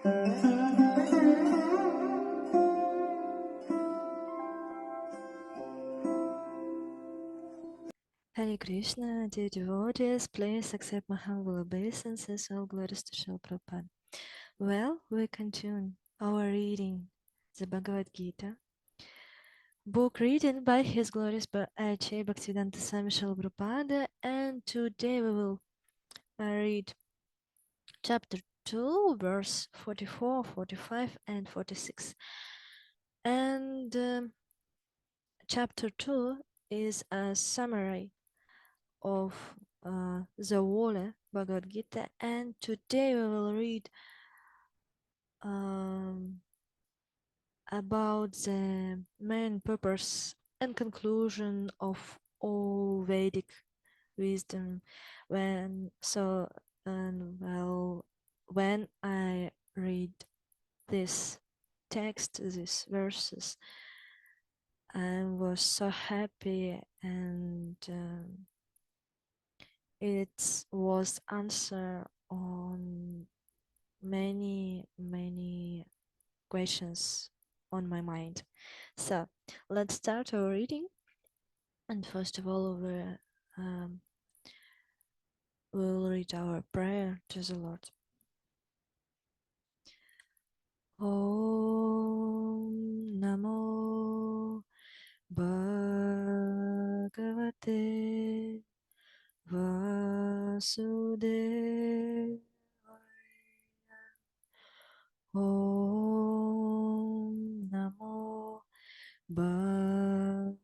Hare Krishna, dear devotees, please accept my humble obeisances, all glories to Srila Prabhupada. Well, we continue our reading, the Bhagavad-Gita, book written by His Glorious Acharyya Bhaktivedanta Swami Srila Prabhupada, and today we will read chapter 2, verse 44, 45, and 46. And chapter 2 is a summary of the whole Bhagavad-Gita, and today we will read about the main purpose and conclusion of all Vedic wisdom. When I read this text, these verses, I was so happy, and it was answer on many questions on my mind. So let's start our reading, and first of all we'll read our prayer to the Lord. Om Namo Bhagavate Vasudevaya. Om Namo Bhagavate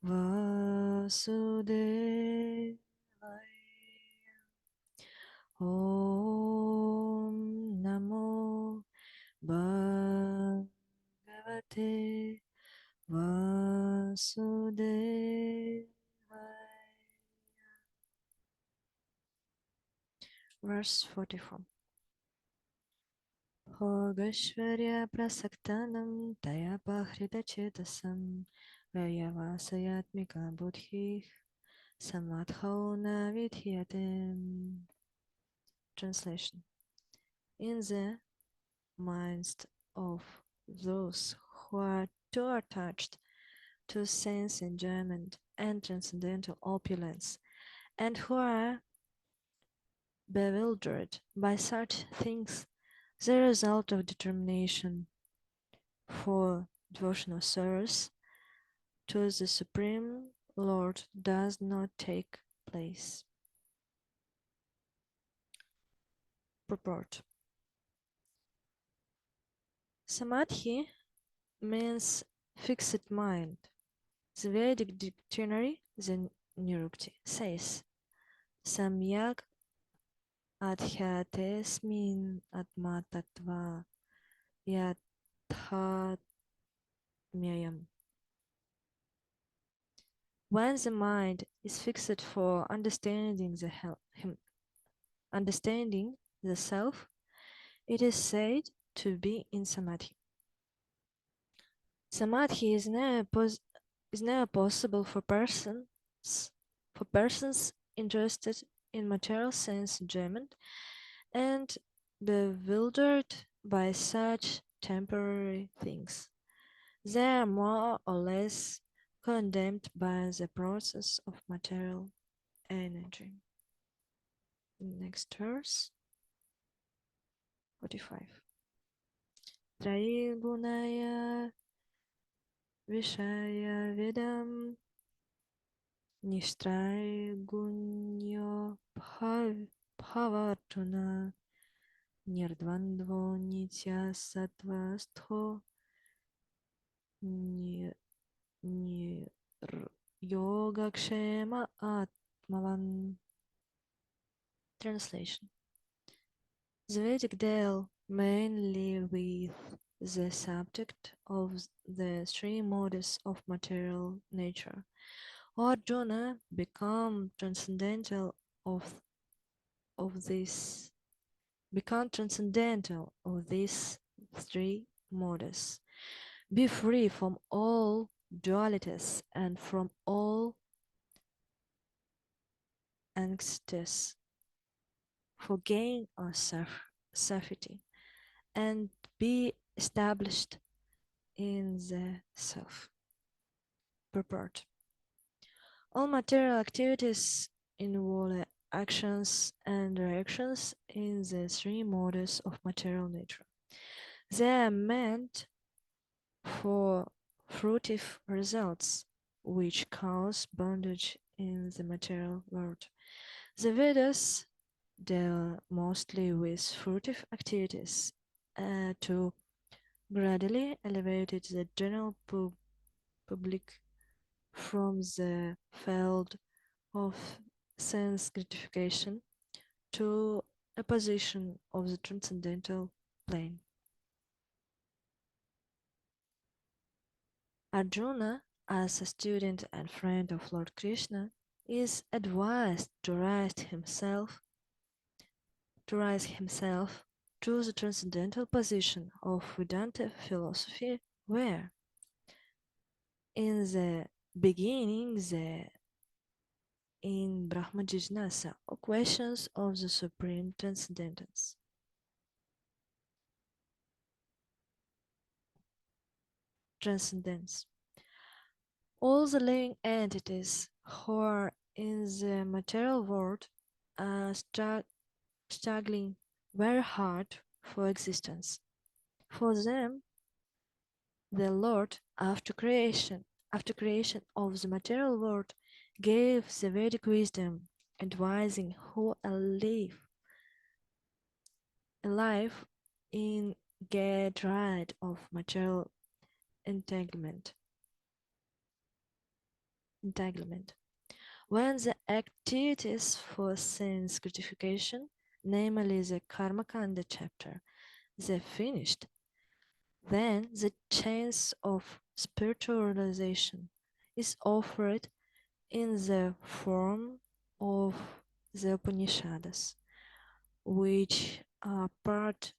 Vasudevaya. Om Namo Bhagavate Vasudevaya. Verse 44. Bhogashvarya prasaktanam tayapahhrita chetasam vayavasayatmika buddhi samadho na vidhyate. Translation. In the minds of those who are too attached to sense enjoyment and transcendental opulence, and who are bewildered by such things, the result of determination for devotional service to the Supreme Lord does not take place. Purport. Samadhi means fixed mind. The Vedic dictionary, the Nirukti, says Samyak adhyatesmin atma tattva yathatmyayam. When the mind is fixed for understanding understanding the self, it is said to be in samadhi. Samadhi is never possible for persons interested in material sense enjoyment and bewildered by such temporary things. They are more or less condemned by the process of material energy. Next verse, 45. Trayigunaya Vishaya Vidam Nishtraigunyo Bhavartuna Nirdvandvo Nitya Sattvastho Yogakshema Atmavan. Translation. The Vedic deal mainly with the subject of the three modes of material nature. Arjuna become transcendental of these three modes. Be free from all dualities and from all angsties. for gain or safety, and be established in the self. Purport. All material activities involve actions and reactions in the three modes of material nature. They are meant for fruitive results, which cause bondage in the material world. The Vedas deal mostly with fruitive activities to gradually elevate the general public from the field of sense gratification to a position of the transcendental plane. Arjuna, as a student and friend of Lord Krishna, is advised to rise himself to the transcendental position of Vedanta philosophy, where, in the beginning, in Brahma Jignasa, or questions of the supreme transcendence. All the living entities who are in the material world are struggling very hard for existence. For them, the Lord, after creation of the material world, gave the Vedic wisdom, advising who alive in get rid of material entanglement. When the activities for sense gratification, namely the Karma Kanda chapter, they finished, then the chance of spiritual realization is offered in the form of the Upanishads, which are part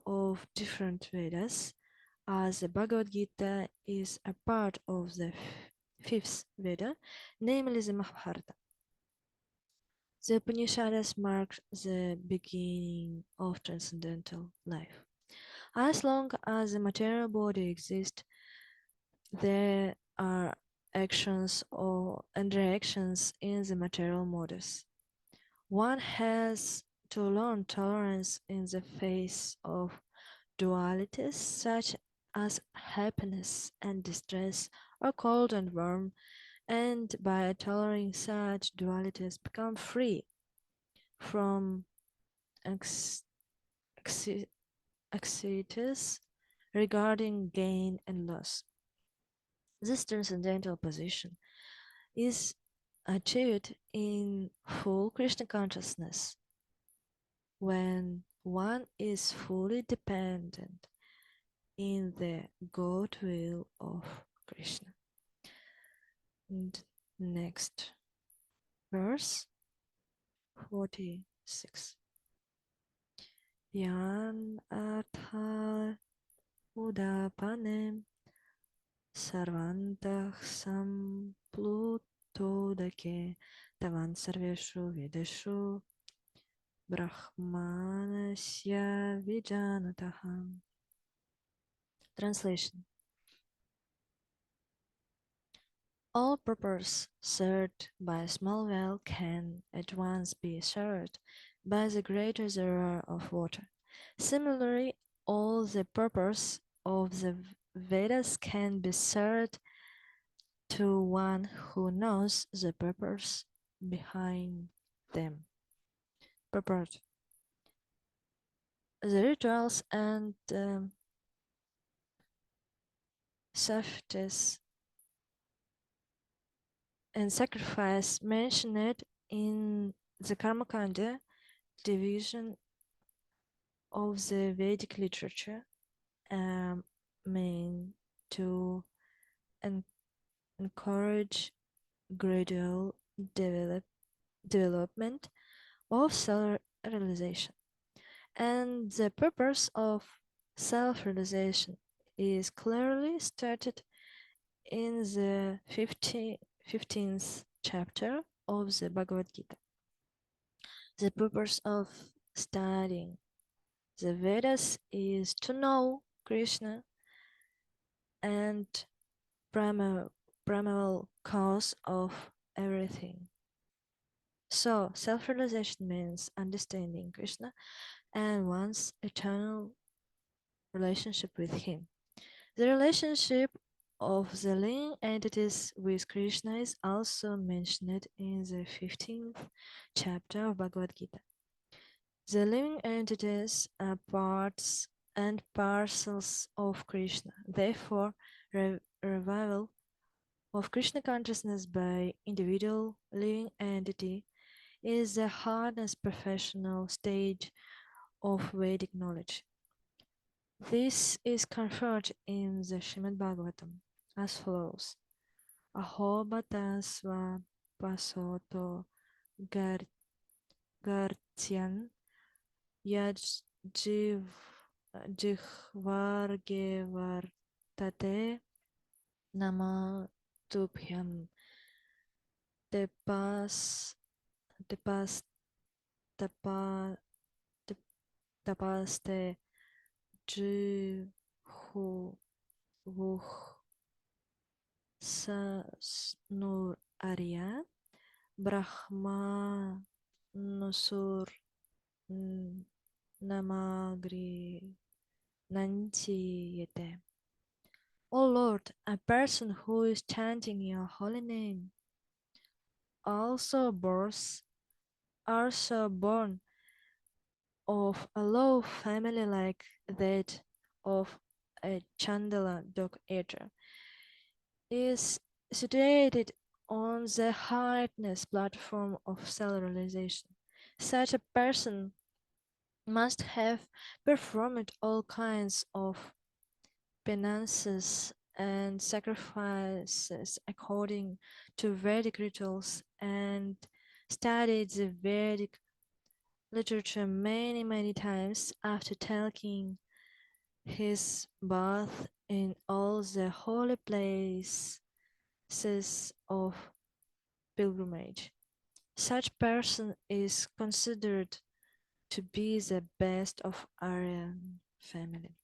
of different Vedas, as the Bhagavad-Gita is a part of the fifth Veda, namely the Mahabharata. The Upanishads mark the beginning of transcendental life. As long as the material body exists, there are actions and reactions in the material modes. One has to learn tolerance in the face of dualities such as happiness and distress, or cold and warm, and by tolerating such dualities become free from anxieties regarding gain and loss. This transcendental position is achieved in full Krishna consciousness when one is fully dependent in the God will of Krishna. And next verse 46. Yan artha udapanem sarvantah samplutodake tavan sarveshu vedeshu brahmanasya vijanataham. Translation. All purpose served by a small well can at once be served by the great reservoir of water. Similarly, all the purpose of the Vedas can be served to one who knows the purpose behind them. Purport. The rituals and safeties and sacrifice mentioned in the Karmakanda division of the Vedic literature mean to encourage gradual development of self-realization. And the purpose of self-realization is clearly stated in the 15th chapter of the Bhagavad-Gita. The purpose of studying the Vedas is to know Krishna and primal cause of everything. So, self-realization means understanding Krishna and one's eternal relationship with him. The relationship of the living entities with Krishna is also mentioned in the 15th chapter of Bhagavad-Gita. The living entities are parts and parcels of Krishna. Therefore, revival of Krishna consciousness by individual living entity is the hardest professional stage of Vedic knowledge. This is conferred in the Srimad Bhagavatam as follows: Aho batasva pasoto gartyan yaj jihvarge vartate nama tubhyam tepas tepas tapa tapaste jihu vuh Snur Arya Brahma Nusur Namagri Nantiyete. O Lord, a person who is chanting your holy name also born of a low family like that of a Chandala dog eater, is situated on the hardness platform of self-realization. Such a person must have performed all kinds of penances and sacrifices according to Vedic rituals and studied the Vedic literature many times after taking his bath in all the holy places of pilgrimage. Such person is considered to be the best of Aryan family.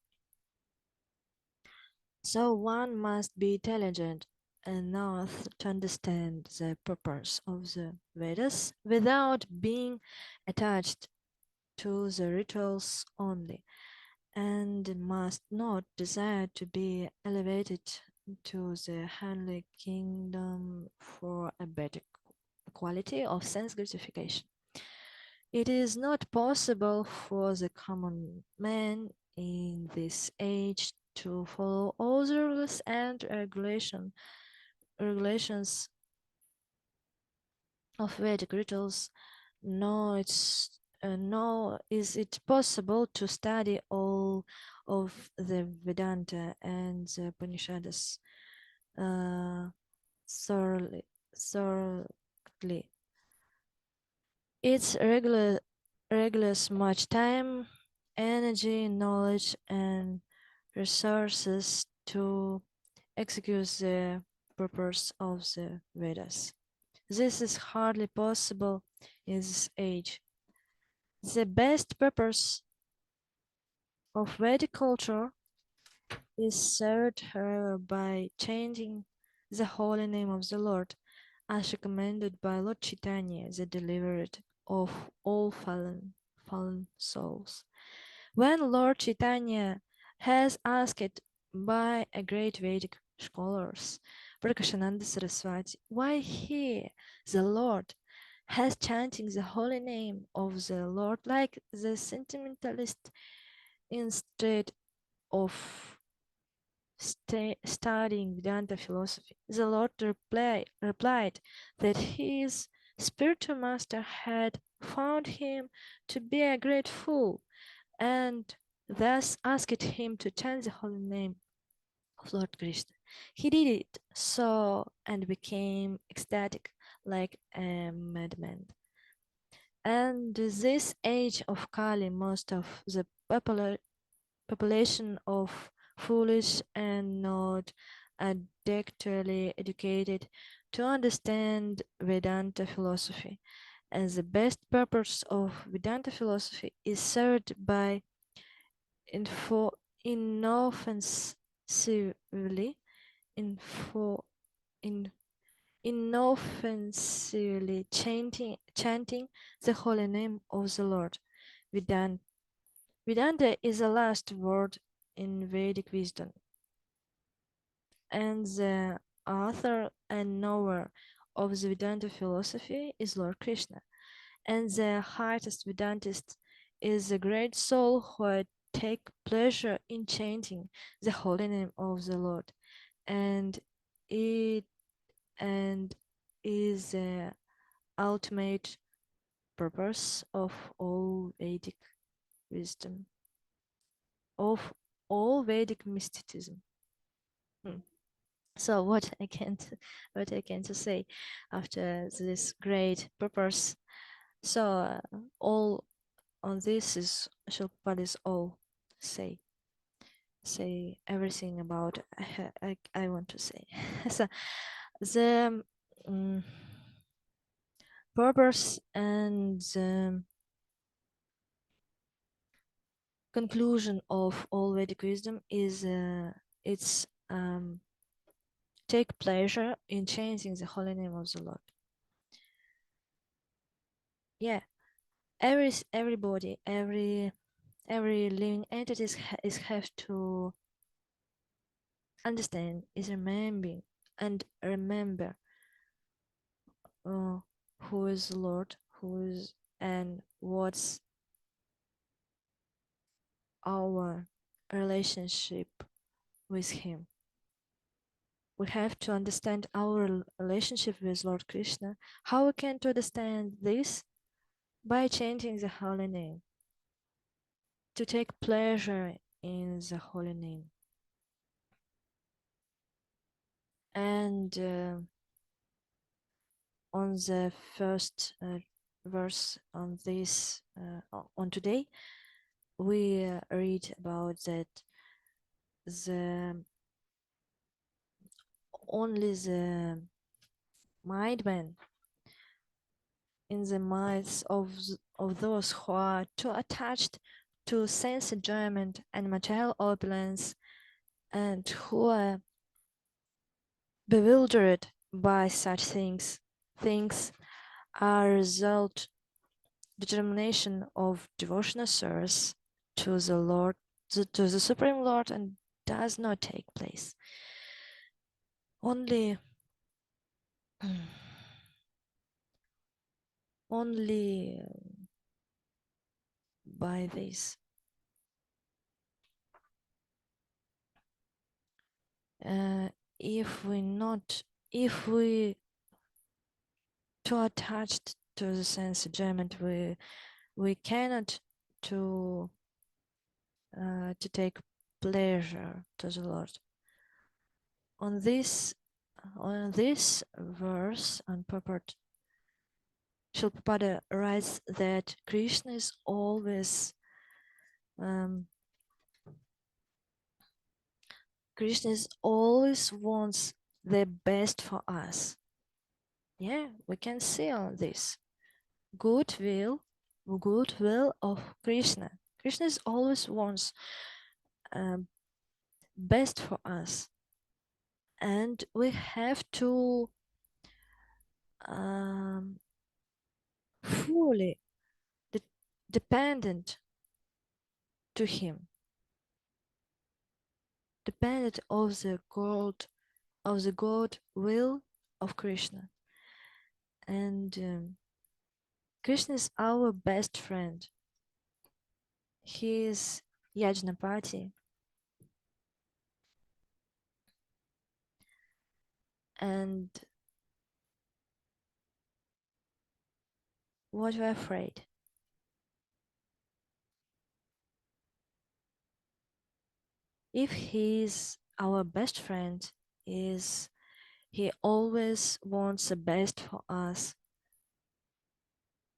So one must be intelligent enough to understand the purpose of the Vedas without being attached to the rituals only, and must not desire to be elevated to the heavenly kingdom for a better quality of sense gratification. It is not possible for the common man in this age to follow all the rules and regulations of Vedic rituals, nor is it possible to study all of the Vedanta and the Upanishads uh, thoroughly. thoroughly. It's requires much time, energy, knowledge, and resources to execute the purpose of the Vedas. This is hardly possible in this age. The best purpose of Vedic culture is served, however, by chanting the holy name of the Lord, as recommended by Lord Chaitanya, the deliverer of all fallen souls. When Lord Chaitanya has asked by a great Vedic scholars, Prakashananda Saraswati, why he, the Lord, has chanting the holy name of the Lord like the sentimentalist instead of studying Vedanta philosophy. The Lord replied that his spiritual master had found him to be a great fool, and thus asked him to chant the holy name of Lord Krishna. He did it so and became ecstatic like a madman. And this age of Kali, most of the population of foolish and not adequately educated to understand Vedanta philosophy, And the best purpose of Vedanta philosophy is served by info inoffensively info in inoffensively chanting the holy name of the Lord. Vedanta, Vedanta is the last word in Vedic wisdom, and the author and knower of the Vedanta philosophy is Lord Krishna. And the highest Vedantist is the great soul who take pleasure in chanting the holy name of the Lord, and it and is the ultimate purpose of all Vedic wisdom, of all Vedic mysticism. So what I can to say after this great purpose. So all on this is Shilpad is all say everything about I want to say. So the purpose and the conclusion of all Vedic wisdom is it's take pleasure in chanting the holy name of the Lord. Yeah, everybody, every living entities is have to understand, is remembering and remember who is the Lord, who is and what's our relationship with Him. We have to understand our relationship with Lord Krishna. How we can to understand this? By chanting the holy name, to take pleasure in the holy name. And on the first verse on this on today, we read about that the only the madman in the minds of those who are too attached to sense enjoyment and material opulence, and who are bewildered by such things are result determination of devotional service to the Lord, to the Supreme Lord, and does not take place. Only only by this. If we too attached to the sense enjoyment, we cannot to take pleasure to the Lord. On this verse on purport, Shilpapada writes that Krishna is always wants the best for us. Yeah, we can see on this goodwill of Krishna. Krishna always wants best for us, and we have to fully dependent to him, dependent of the God will of Krishna. And Krishna is our best friend. He is Yajnapati, and what we're afraid. If he's our best friend, he always wants the best for us.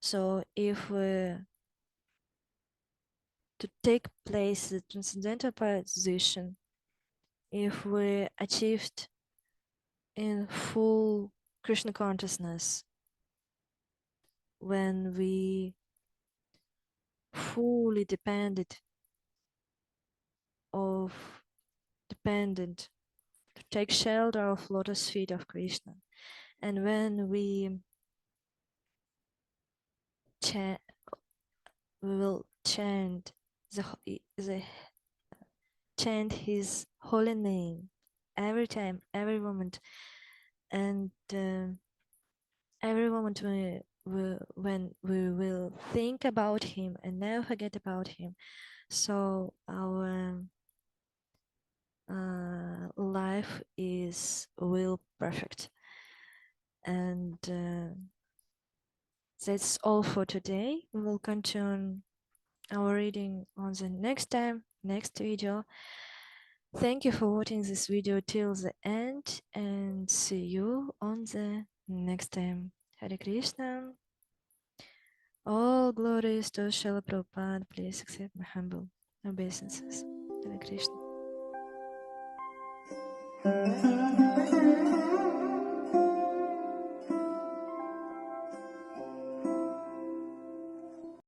So if we to take place the transcendental position, if we achieved in full Krishna consciousness, when we fully of dependent to take shelter of lotus feet of Krishna, and when cha- we will the chant his holy name every time, every moment, and every moment when we will think about him and never forget about him, so our life will perfect. And that's all for today. We will continue our reading on the next video. Thank you for watching this video till the end, and see you on the next time. Hare Krishna. All glories to Srila Prabhupada. Please accept my humble obeisances. Hare Krishna.